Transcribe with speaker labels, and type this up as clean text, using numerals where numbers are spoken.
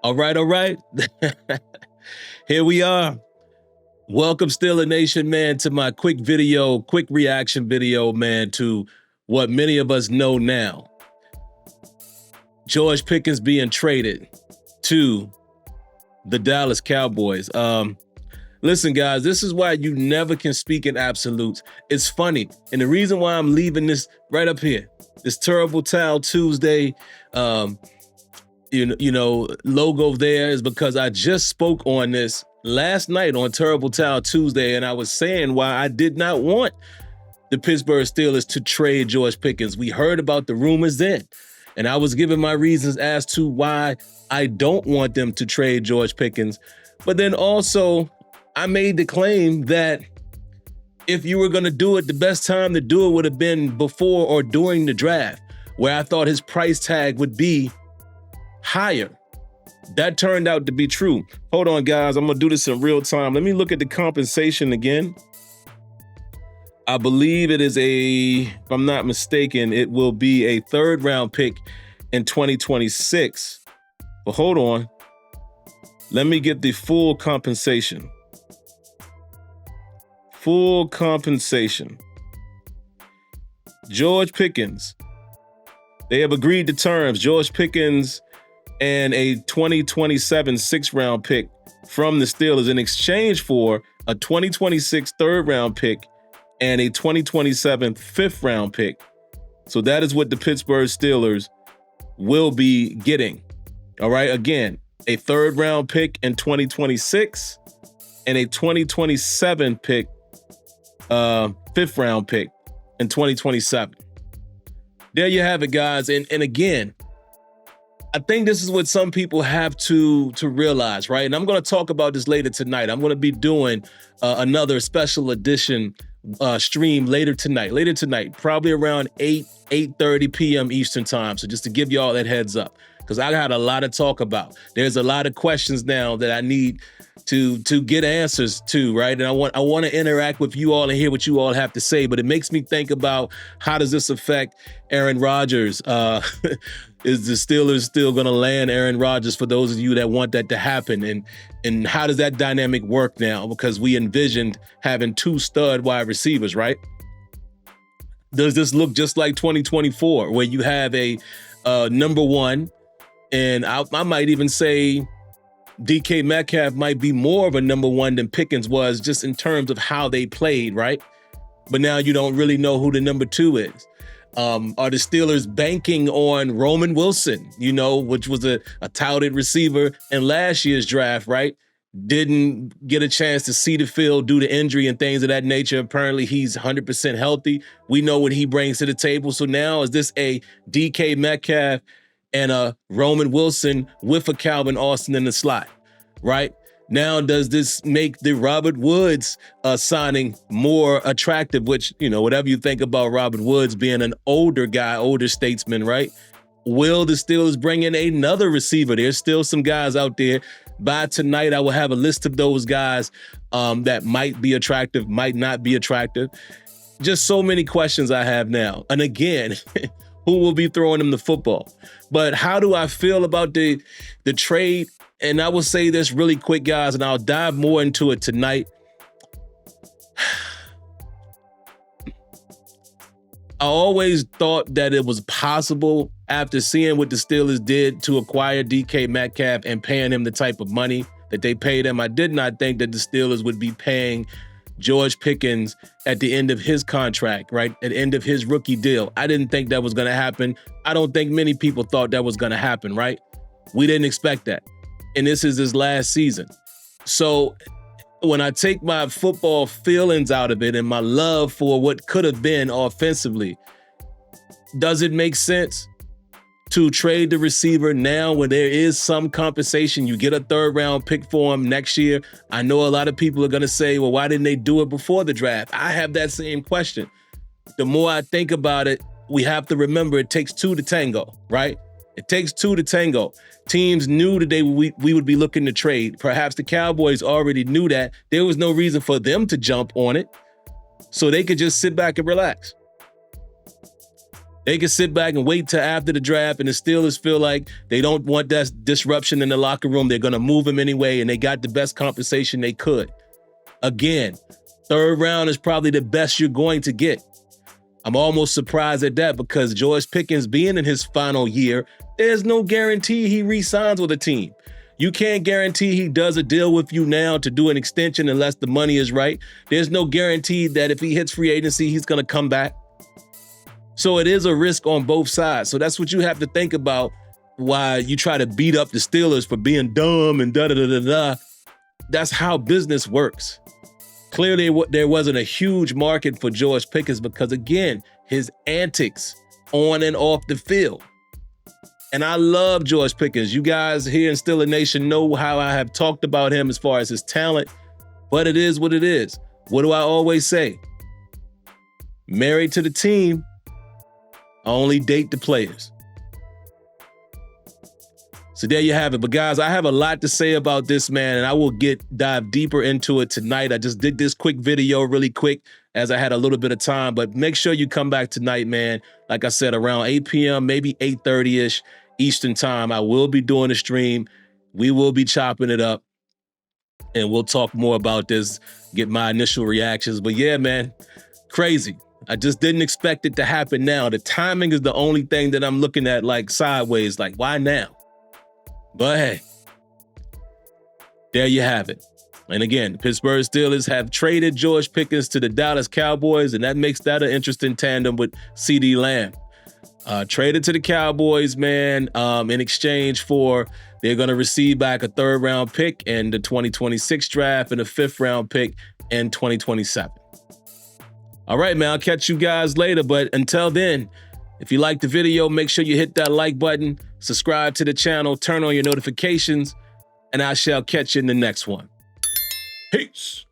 Speaker 1: All right. Here we are. Welcome, Steeler Nation, man, to my quick reaction video, man, to what many of us know now. George Pickens being traded to the Dallas Cowboys. Listen, guys, this is why you never can speak in absolutes. It's funny. And the reason why I'm leaving this right up here, this Terrible Towel Tuesday, logo there, is because I just spoke on this last night on Terrible Towel Tuesday, and I was saying why I did not want the Pittsburgh Steelers to trade George Pickens. We heard about the rumors then, and I was giving my reasons as to why I don't want them to trade George Pickens. But then also, I made the claim that if you were going to do it, the best time to do it would have been before or during the draft, where I thought his price tag would be higher. That turned out to be true. Hold on, guys. I'm going to do this in real time. Let me look at the compensation again. I believe it is if I'm not mistaken, it will be a third-round pick in 2026. But hold on. Let me get the full compensation. Full compensation. George Pickens. They have agreed to terms. George Pickens and a 2027 sixth-round pick from the Steelers in exchange for a 2026 third-round pick and a 2027 fifth-round pick. So that is what the Pittsburgh Steelers will be getting. All right, again, a third-round pick in 2026 and a 2027 pick, fifth-round pick in 2027. There you have it, guys. And again, I think this is what some people have to realize, right? And I'm going to talk about this later tonight. I'm going to be doing another special edition stream later tonight, probably around 8:30 p.m. Eastern time. So just to give you all that heads up, because I got a lot to talk about. There's a lot of questions now that I need to get answers to, right? And I want to interact with you all and hear what you all have to say. But it makes me think about, how does this affect Aaron Rodgers? Is the Steelers still going to land Aaron Rodgers, for those of you that want that to happen? And how does that dynamic work now? Because we envisioned having two stud wide receivers, right? Does this look just like 2024, where you have a number one, and I might even say DK Metcalf might be more of a number one than Pickens was, just in terms of how they played, right? But now you don't really know who the number two is. Are the Steelers banking on Roman Wilson, which was a touted receiver in last year's draft, right? Didn't get a chance to see the field due to injury and things of that nature. Apparently he's 100% healthy. We know what he brings to the table. So now is this a DK Metcalf and a Roman Wilson with a Calvin Austin in the slot, right? Now, does this make the Robert Woods signing more attractive? Which, whatever you think about Robert Woods being an older guy, older statesman, right? Will the Steelers bring in another receiver? There's still some guys out there. By tonight, I will have a list of those guys that might be attractive, might not be attractive. Just so many questions I have now. And again, who will be throwing them the football? But how do I feel about the trade? And I will say this really quick, guys, and I'll dive more into it tonight. I always thought that it was possible, after seeing what the Steelers did to acquire DK Metcalf and paying him the type of money that they paid him. I did not think that the Steelers would be paying George Pickens at the end of his contract, right? At the end of his rookie deal. I didn't think that was going to happen. I don't think many people thought that was going to happen, right? We didn't expect that. And this is his last season. So when I take my football feelings out of it and my love for what could have been offensively, does it make sense to trade the receiver now when there is some compensation? You get a third-round pick for him next year. I know a lot of people are going to say, well, why didn't they do it before the draft? I have that same question. The more I think about it, we have to remember it takes two to tango, right? It takes two to tango. Teams knew that we would be looking to trade. Perhaps the Cowboys already knew that. There was no reason for them to jump on it, so they could just sit back and relax. They can sit back and wait till after the draft, and the Steelers feel like they don't want that disruption in the locker room. They're going to move him anyway, and they got the best compensation they could. Again, third round is probably the best you're going to get. I'm almost surprised at that because George Pickens being in his final year, there's no guarantee he re-signs with a team. You can't guarantee he does a deal with you now to do an extension unless the money is right. There's no guarantee that if he hits free agency, he's going to come back. So it is a risk on both sides. So that's what you have to think about why you try to beat up the Steelers for being dumb and da-da-da-da-da. That's how business works. Clearly, there wasn't a huge market for George Pickens because, again, his antics on and off the field. And I love George Pickens. You guys here in Steeler Nation know how I have talked about him as far as his talent, but it is what it is. What do I always say? Married to the team, I only date the players. So there you have it. But guys, I have a lot to say about this man, and I will dive deeper into it tonight. I just did this quick video really quick as I had a little bit of time, but make sure you come back tonight, man. Like I said, around 8 p.m., maybe 8:30-ish Eastern time, I will be doing a stream. We will be chopping it up, and we'll talk more about this, get my initial reactions. But yeah, man, crazy. I just didn't expect it to happen now. The timing is the only thing that I'm looking at like sideways, like why now? But hey, there you have it. And again, Pittsburgh Steelers have traded George Pickens to the Dallas Cowboys, and that makes that an interesting tandem with CeeDee Lamb. Traded to the Cowboys, man, in exchange for they're going to receive back a third-round pick in the 2026 draft and a fifth-round pick in 2027. All right, man, I'll catch you guys later. But until then, if you liked the video, make sure you hit that like button, subscribe to the channel, turn on your notifications, and I shall catch you in the next one. Peace.